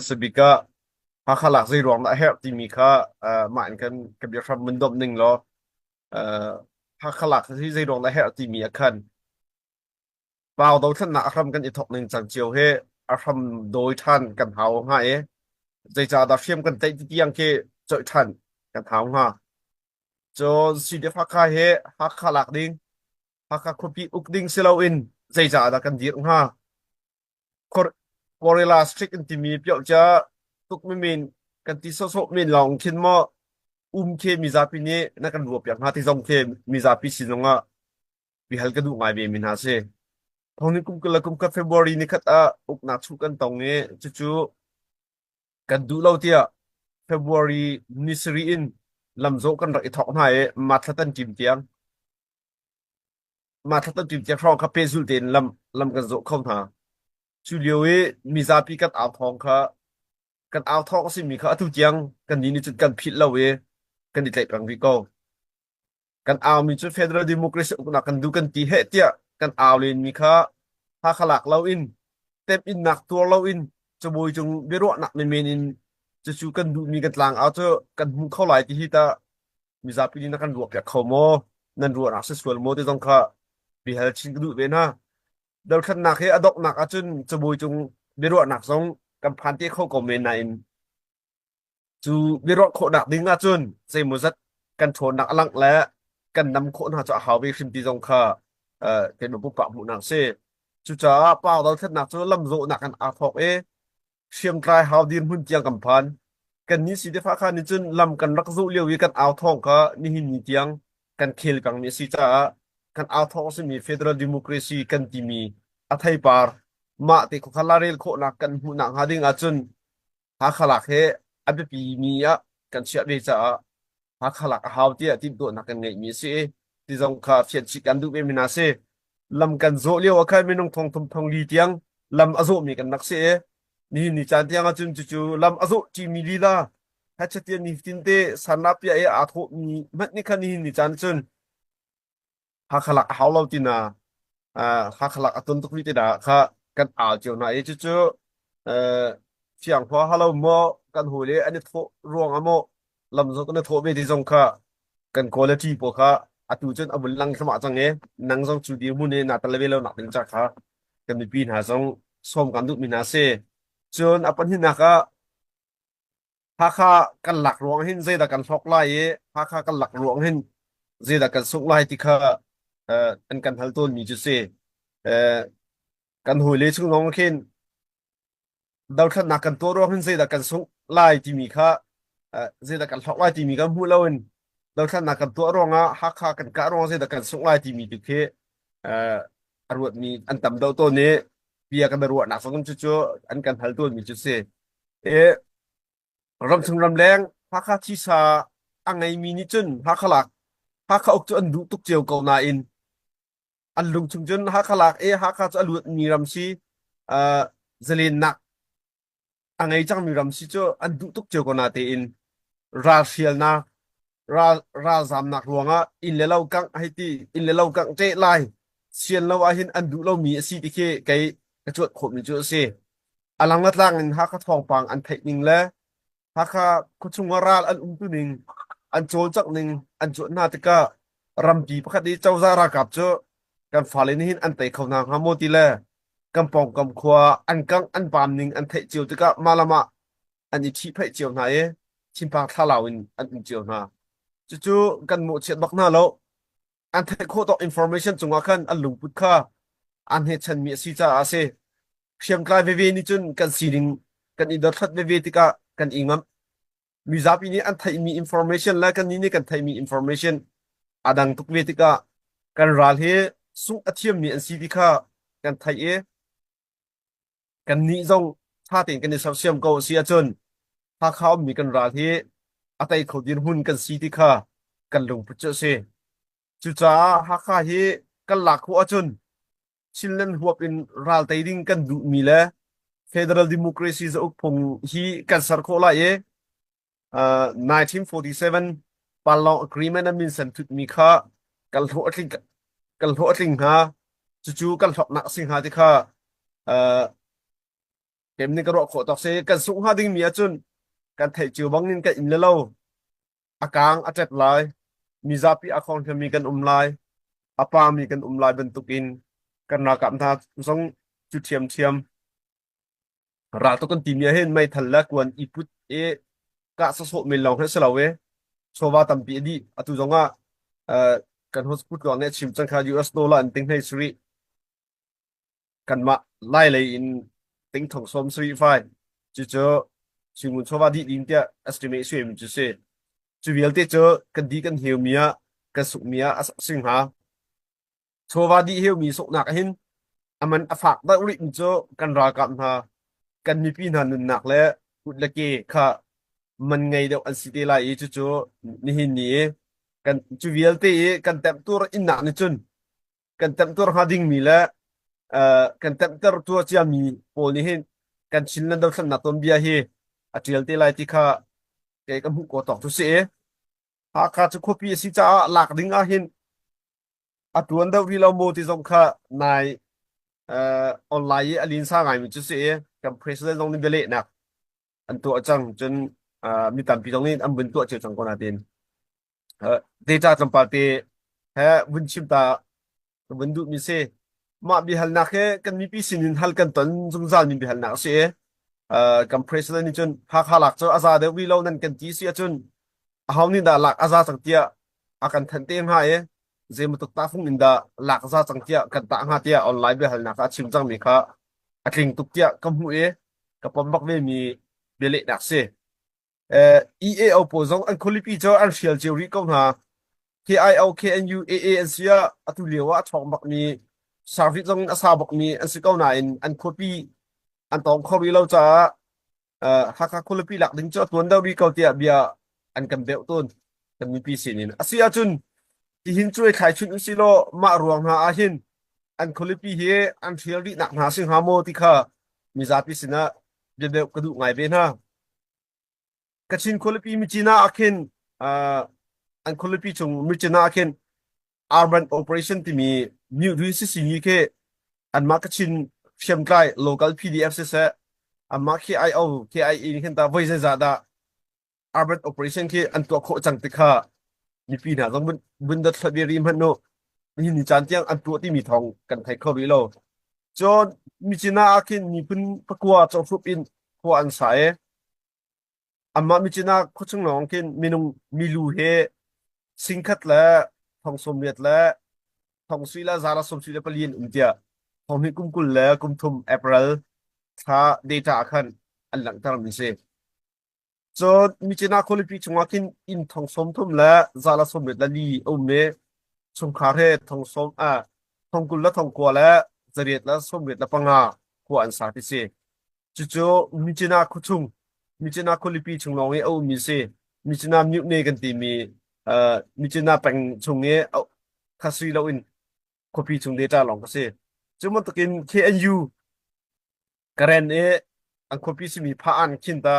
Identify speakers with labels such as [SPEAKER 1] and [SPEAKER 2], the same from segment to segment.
[SPEAKER 1] sebika hakhalak zai rong la her ti mi kha man kan kabir from mun dom ning lo hakhalak si zai rong la her ti mi akanเปล่าโดยท่านนะครับกันอีกทอกหนึ่งจังเจียวเฮอาทำโดยท่านกันเฮาฮะใจจะดับเชื่อมกันใจที่ยังเคเจอท่านกันเฮาฮะจนสิเดฟักเฮฮักขลักดิ้งฮักคุปีอุกดิ้งสิเราอินใจจะดับกันดีฮะคอร์เรลาสตริกกันที่มีเปียวจะตุกไม่มีกันที่โซมีลองคิดว่าเคมีซาปีนี้นักกันรวบอย่างฮะที่ทรงเคมีซาปีสินงะวิฮัลกันดูไงเบมินฮะเซพองนี้กุมกะเฟบรุรีนี่คัดอุกนักชุกันตรงนี้จู่ๆกันดูเราเตียเฟบรุรีนิสรีอินลำโซกันรักอีทอกหายมาทัตันจิมเตียงครองคาเปซุลเตนลำกันโซเข้าหาจูเลียวมีซาปีกันเอาทองค่ะกันเอาทองสิมีค่ะทุกอย่างกันนี่จุดกันผิดแล้วกันดิใจปังวิโกกันเอามีจุดเฟเดรัลเดโมคราซีอุกนักกันดูกันตีเฮเตียกันเอาเลนมีค่ะถ้าขลักเราอินเต็มอินหนักตัวเราอินจะบอยจงเบรวหนักไม่เมนินจะชูกันดูมีกันลางเอาเถอะกันมุเข้าหลายที่ตามีซาปีนี้นักกันรวบแบบเขาโมนั่นรวบนักเสส่วนโมที่ต้องค่ะบีเฮลชิงกันดูเวนะเดินขันหนักให้อดอกหนักอาจนจะบอยจงเบรวหนักสองกันพันที่เข้ากับเมนอินจูเบรวโคหนักดึงอาจนเซมุซัดกันโถหนักลังและกันนำโคหนักจะหาไปชิมที่ต้องค่ะเป็นแบบปุ๊บปะหมู่หนักเซจุจ้าเป้าเราเทนักจะลำโซหนักกันอาทอกเชียงรายฮาวดินหุ่นเจียงกำพันกันนี้สิเดฟ้าคานิจนลำกันรักโซเลียววิกันเอาทองก็นี่หินนี่เจียงกันเคลกังมีสิจ้ากันเอาทองสิมีเฟเดรัลเดโมคราซีกันที่มีอัไทยปาร์มาติคุขลาเรลโคนักกันหุ่นหนักหาดิ่งอาจนหาขลักเฮอับปีมีอะกันเชียเวจ้าหาขลักฮาวเตียที่ตัวนักกันไงมีสิที่จงคาเฟียนชิกันดูเอมินาเซลำกันโซเลียวใครไม่น้องทองลีเตียงลำอโซมีกันนักเซนี่จานเตียงอาจุนจู่ลำอโซจีมีลีลาฮัจเตียนนี่ตินเตสันนับยาอาโทมีมันนี่คันนี่จานจุนฮักขลักฮาวเราตินาฮักขลักตุนตุกวิติดาค่ะกันอาเจียวนาจู่เสียงพอฮัลโหลโมกันหูเลยอันนี้โทรวงอะโมลำโซกันโทเวที่จงค่ะกันคุณภาพพวกค่ะอาตุจนอบุลังสมัครจังนังจงจูดีมุนนาตะเลเวลนักเป็นจักค่ะกันมีปีนหาจงส้มกันดุมินาเซจนอปันหินักพาคากันหลักหลวงหินเจดกันทอกไล่พาคากันหลักหลวงหินเจดกันสุกไล่ที่ค่ะอันกันทัลต้นมีจุเซกันหุยเลยชุงน้องขินดาวขันนักกันตัวรวงหินเจดกันสุกไล่ที่มีค่ะเจดกันทอกไล่ที่มีกันหูเล่าอินเราท่านนักกันตัวรองฮักกันกะรองเสดกันส่งไล่ที่มีตุเคอรวดมีอันตำดาวตัวนี้เบียกันรวดนักสงฆ์จู่ๆอันกันหัลตัวมีจุดเสรำถึงรำแรงฮักที่ซาอังไงมีนิจุนฮักหลักฮักอกจนดูตุกเจียวเกานาอินอันลุงชุงจนฮักหลักฮักจะอรวดมีรำซีเจเลนนักอังไงจังมีรำซีจู่อันดูตุกเจียวเกานาเตอินราเชียลนาราซามนักหลวงอินเลากังให้ตีอินเลากังเจไลเชียนเราอาหินอันดูเรามีสิที่ไกกระจวดขบมีจุเสอลังลัดล่างฮักทองปังอันเทคนิงและฮักคุชุงวราอันตุนิงอันโจจักนิงอันโจนาติกะรำปีพระคดีเจ้าซารากับเจอกันฟาเลนหินอันเตะเขานางฮามโมติแลกำปองกำขวาอันกังอันปามนิงอันเทเจียวติกะมาละมะอันอิชิเพเจียวไหนชิมปากทาลาวินอันเจียวนาจู่ๆกันหมดเฉียดบักหน้าแล้วอันเทโคต่ออินฟอร์เมชันจงอาคันอันลุงพุทธค่ะอันเหตุฉันมีสิจ้าอาเซเชียงกลายเวนี่จนกันสีดิงกันอินดัตทัดเวติกะกันอิงมมีซาปีนี้อันไทยมีอินฟอร์เมชันและกันนี้กันไทยมีอินฟอร์เมชันอดังทุกเวติกะกันรัลเฮสุอัติยมมีอันสีดิค่ะกันไทยกันนี้จงท่าเต็งกันในสังเสียมเก่าเสียจนถ้าเขามีกันรัลเฮอาตัยเขาดินหุ่นกันสีที่ค่ะกันลงพุทธเสจุจ้าฮักเฮกันหลักหัวจนชิลเลนหัวเป็นรัลไตดิ้งกันดูมีและเฟเดรัลเดโมคราซีจะอุปงฮีกันสารโคลา1947 Palong Agreement นั้นมีสันทุมีค่ะกันหัวติงหาจู่ๆกันหลอกนักสิงหาที่ค่ะ kem ni ka ro kho tok se kan sung ha ding mi achun kan thai chu bang nin ka in le lo akang atet lai mi zapi akhon mi kan lai apa mi kan lai bentukin kan na kam tha song chu thiam ra to kan timia hen mai thalla kwan iput e ka sa so mi long he selawe sowa tampi di atu zonga kan hosput ko ne chim chang kha US$ an ting hei sri kan ma lai le in ting thong som sri fai chu chu chimun sowa di din tia estimate sui mi chu se chu wial te chu kan di kan hiu mia kan suk mia as sing ha sowa di hiu mi sok nak hin aman afak da uri chu kan ra kam ha kan mi pin han nun nak le ut la ke kha man ngai deuh an siti lai chu chu ni hin ni kan chu wial te kan tem tur in nak ni chun kan tem tur ha ding mi la kan tem tur tu chia mi pol ni hin kan chin lan deuh na tom bia hi atrial te lai ti kha ke kan hu ko tok tu se ha kha chu khopi si cha lak ding a hin atuan deuh ri lo mo ti zong kha nai online alin sa ngai mi chu se kan president dong ni bele nak an tu achang chun mi tam pi dong ni am bun tu che chang ko na tin data champal te ha bun chim ta bun du mi se ma bi hal na ke kan mi pi sinin hal kan ton jung zal mi bi hal na se kan president ni chun ha kha lak cho aza de wi lo nan kan ti sia chun haw ni da lak aza chang tia akan than tem ha zemu tok ta phung inda lak za chang tia kan ta nga tia online be hal na ka chim chang mi kha atling tuk tia kam hu ka pom bak ve mi bele dak se EA opozong an kholipi cho an shial cheuri ko na KIO KNU AA an sia atu lewa thong bak mi service jong asa bak mi an si ko na in an khopi an tong khori lo cha haka kholipi lak ding cho tuan da ri ko tia bia an kan be ton kan mi pi sinin asia chun ti hin chui khai chun si lo ma ruang ha a hin an kholipi he an thial ri nak na sing ha mo ti kha mi za pi sina de be ka du ngai be na kachin kholipi mi china akhin an kholipi chung mi china akhin urban operation ti mi new du si si ni ke an ma kachin shem kai local PDF se an ma ki IO KIE ni khen ta voi za da urban operation ke an to kho chang ti kha mi pi na jong bun da thbe rim han no ni ni chan tiang an tu ti mi thong kan thai kho ri lo chon mi china akhin ni pun pakwa cho fup in ko an sae amma mi china khu chung long kin minung milu he singkhat la thong somiat la thong sui la zara som sui la palin tia thong hi kum kul la kum thum April tha data khan an lang tar mi se so mi china kholipi chunga kin in thong som thum la zala somiat la li o me chung kha he thong som thong kul la thong kwa la zariat la somiat la panga ko an sa ti se chu chu mi china khu chung mi china kholipi chunglong e o mi se mi china myu ne kan ti mi mi china pang chung e khasri lo in copy chung data long ka se chumon takin KNU karen e an copy si mi pha an khin ta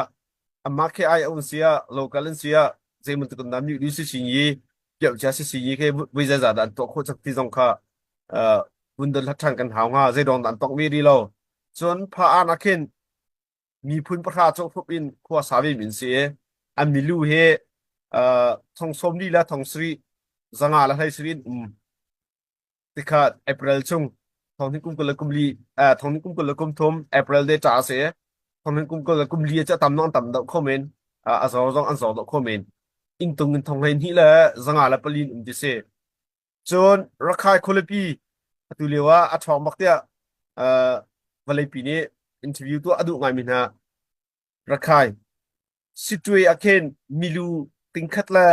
[SPEAKER 1] amma KI on sia local in sia zemun takun nam yu si sin yi yau ja si yi ke wi za za dan to kho chak ti jong kha bun dal thang kan haw nga ze dong dan tok mi ri lo chon pha an akhin mi phun pra cho phop in khwa sa wi min se an mi lu he thong som ni la thong sri zanga la hai sri tikha April chung thong ni kum ko la kum li thong ni kum ko la kum thom April de cha se thong ni kum ko la kum li cha tam nong tam da comment a zo jong an zo da comment in tung in thong hen hi la zanga la palin ti se chon rakhai kholipi atu lewa a thong bak tia valai pi ni interview tu adu ngai min ha rakhai situe akhen milu tingkhat la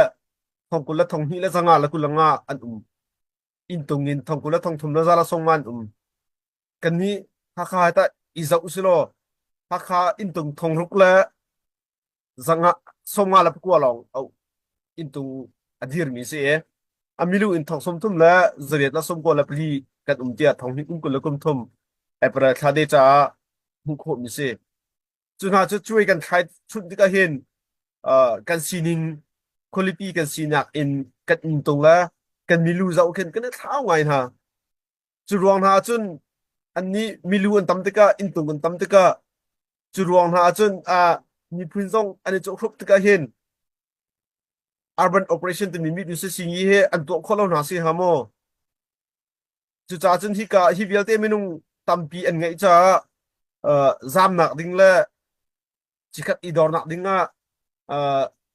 [SPEAKER 1] thong kul la thong hi la zanga la kulanga an in tungin thong kul la thong thum la zala songman kan ni ha kha ta izau silo ha kha in tung thong ruk la zanga songa la pkwa long au in tung adir mi se amilu in thong som thum la zariat la som ko la pli kan tia thong hi kul la kum thum April thade cha hu kho mi se chuna chu chui kan thai chut di ka hin kan sining quality kan sinak in kan in tung la kan milu zau khen kan thau ngai ha chu ruang ha chun an ni milu an tam te ka in tung an tam te ka จุรวงหาจนมีพื้นทรงอันนี้จครบตะกะเห็น urban operation ตะมีมิดอยู่สิงยีเฮอันตัวคนเราหาสิหาโมจุจาจนที่กะฮิเวียลเตเมนุงตัมปีอันไงจ้าซามนักดิงละจิกัดอีดอร์นักดิงอ่ะ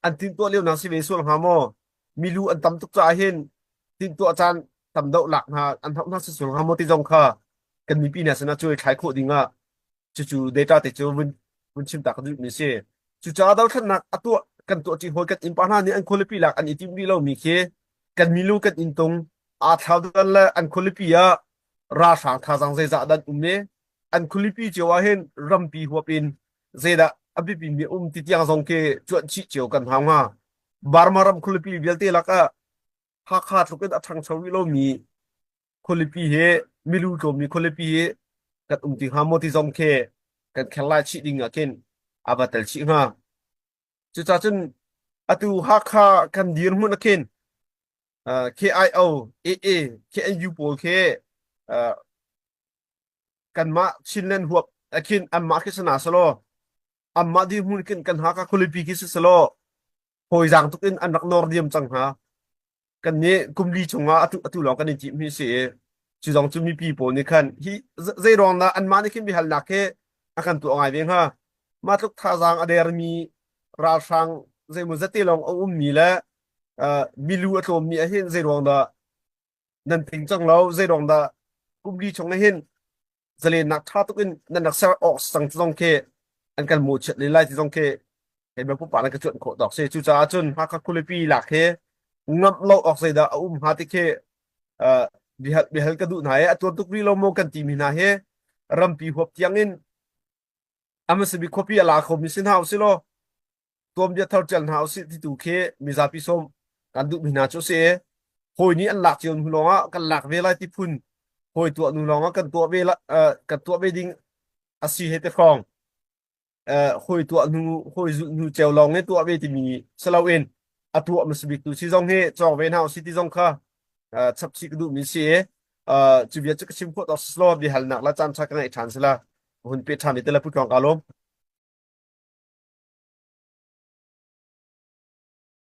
[SPEAKER 1] อันตินตัวเลี้ยวนักสิเวส่วนหาโมมีรูอันตำตุกจ่าเห็นตินตัวอาจารย์ตำเดาหลักนะอันทับนักสิส่วนหาโมที่จงค่ะกันมีปีเนี่ยสนะช่วยขายโคดิงอ่ะจู่ๆ data แต่จู่วันชิมตากระดุมนี่เสียจู่จ้าเดาท่านนักตัวกันตัวจีโฮกันอินปานานี่อันคนละปีหลักอันอิติมวีเรามีเคกันมีลูกกันอินตรงท้าวดันละอันคนละปีอะราชางทาสังเซจะดันเมอันคนละปีเจ้าเห็นรัมปีหัวเป็นเซดะอภิปิมีติดยังทรงเคจวนชิเจียวกันทางมาบาร์มารำคนละปีเบลเตลักอะหากขาดลูกกันทางชาววิโลมีคนละปีเฮไม่รู้ตัวมีคนละปีเฮกันที่หาโมที่ทรงเคกันแค่ลายชิดิงอะเคนอาบัตลชิฮะจุดจนอตุหากขากันดีรมุนอะเคนKIO AA KNU โปเคกันมาชินเลนหัวอะเคนอัมมาคิสนาสโลอัมมาดีมุนกินกันหากคนละปีคิสสโลโหยจังทุกอินอันนักนอร์เดียมจังหากันนี้กุมลีชงอาอตุลองกันจิมีเสียจุดจุมีปีโปนี่คันฮีเจรองนะอันมานี่คิมบิฮัลลักเฮอากันตัวไงเองฮะมาทุกท่าจางอเดรมีราชังเจมุซติลองมีและมีลูอโตมีเห็นเจรองดานันติงจังเราเจรองดากุมลีชงเห็นจะเล่นนักท่าทุกอินนันนักเซอร์ออกสังจงเคอันกันหมดเฉลี่ยไล่ที่จงเคเห็นแบบผู้ป่านกระจวนโคดอกเซจูจ้าจนฮักคุลปีหลักเฮงับเราออกเสดาหาติเคbihat ka du na he atun tuk ri lo mo kan ti mi na he ram pi hop tiang in amas bi copy ala kho mi sin house lo tom dia thar chal house ti tu khe mi za pi som kan du mi na cho se hoi ni an lak chion hu longa kan lak ve lai ti phun hoi tu nu longa kan tu ve la kan tu ve ding asi he te khong hoi tu nu hoi zu nu cheu long he tu ve ti mi salaw en atu amas bi tu si jong he chong ve house ti jong khaชับชิกดูมีเสียจูเบียจะกชิมพวกต่อสโลบดีหัลนักละจานชักไงทานสิละหุ่นเป็ดทานนี่แต่ละพูดของอารมณ์